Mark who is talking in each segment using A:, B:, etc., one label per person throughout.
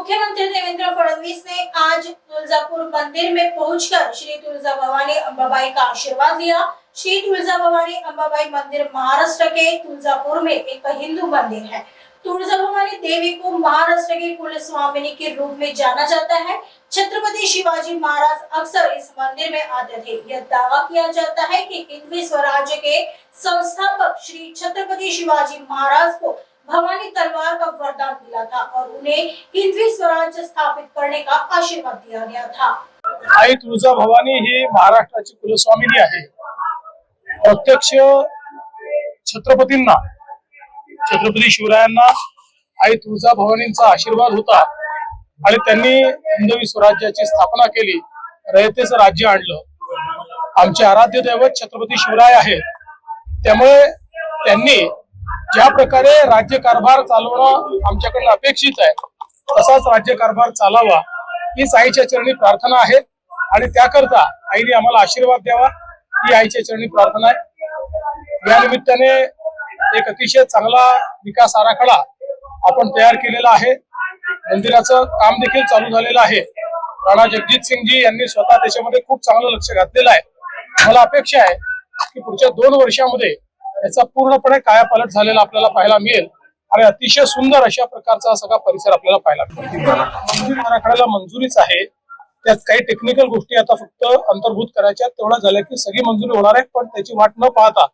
A: मुख्यमंत्री देवेंद्र फडणवीस ने आज तुलजापुर मंदिर में पहुंचकर श्री तुलजा भवानी अंबाबाई का आशीर्वाद लिया। श्री तुलजा भवानी अंबाबाई मंदिर महाराष्ट्र के तुलजापुर में एक हिंदू मंदिर है। तुलजा भवानी देवी को महाराष्ट्र की कुल स्वामिनी के रूप में जाना जाता है। छत्रपति शिवाजी महाराज अक्सर इस मंदिर में आते थे। यह दावा किया जाता है कि हिंदवी स्वराज्य के संस्थापक श्री छत्रपति शिवाजी महाराज को भवानी तलवार का वरदान मिला था और उन्हें हिंदवी स्वराज्य स्थापित करने का आशीर्वाद दिया गया था।
B: आई तुळजा भवानी ही महाराष्ट्राची कुलस्वामिनी आहे। प्रत्यक्ष छत्रपतींना, छत्रपती शिवरायांना आई तुळजा भवानींचा आशीर्वाद होता आणि त्यांनी हिंदवी स्वराज्याची स्थापना केली, रयतेचं राज्य आणलं। आमचे आराध्य दैवत छत्रपती शिवराय आहेत, त्यामुळे त्यांनी ज्या प्रकारे राज्य कारभार चालवणं आमच्याकडून अपेक्षित आहे तसाच राज्य कारभार चालावा हीच आईच्या चरणी प्रार्थना आहे आणि त्याकरता आईने आम्हाला आशीर्वाद द्यावा ही आईच्या चरणी प्रार्थना आहे। या निमित्ताने एक अतिशय चांगला विकास आराखडा आपण तयार केलेला आहे। मंदिराचं काम देखील चालू झालेलं आहे। राणा जगजित सिंगजी यांनी स्वतः त्याच्यामध्ये खूप चांगलं लक्ष घातलेलं आहे। मला अपेक्षा आहे की पुढच्या 2 वर्षांमध्ये याचा पूर्णपणे कायापालट झालेला आपल्याला पाहायला मिळेल आणि अतिशय सुंदर अशा प्रकारचा सगळा परिसर आपल्याला पाहायला मिळेल। मंदिर आराखड्याला मंजुरीच आहे, त्यात काही टेक्निकल गोष्टी आता फक्त अंतर्भूत करायच्या, तेवढं झालं की सगळी मंजुरी होणार आहे। पण त्याची वाट न पाहता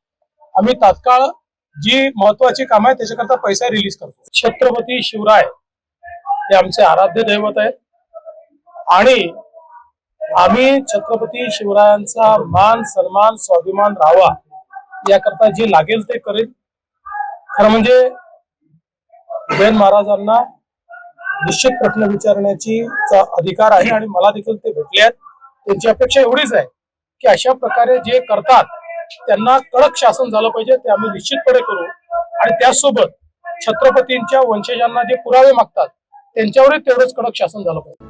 B: आम्ही तात्काळ जी महत्वाची कामं आहेत त्याच्याकरता पैसा रिलीज करतो। छत्रपती शिवराय हे आमचे आराध्य दैवत आहेत आणि आम्ही छत्रपती शिवरायांचा मान सन्मान स्वाभिमान राहावा याकरता जे लागेल ते करेल। खरं म्हणजे जैन महाराजांना निश्चित प्रश्न विचारण्याची अधिकार आहे आणि मला देखील ते भेटले आहेत। त्यांची अपेक्षा एवढीच आहे की अशा प्रकारे जे करतात त्यांना कडक शासन झालं पाहिजे, ते आम्ही निश्चितपणे करू आणि त्यासोबत छत्रपतींच्या वंशजांना जे पुरावे मागतात त्यांच्यावरही तेवढंच कडक शासन झालं पाहिजे।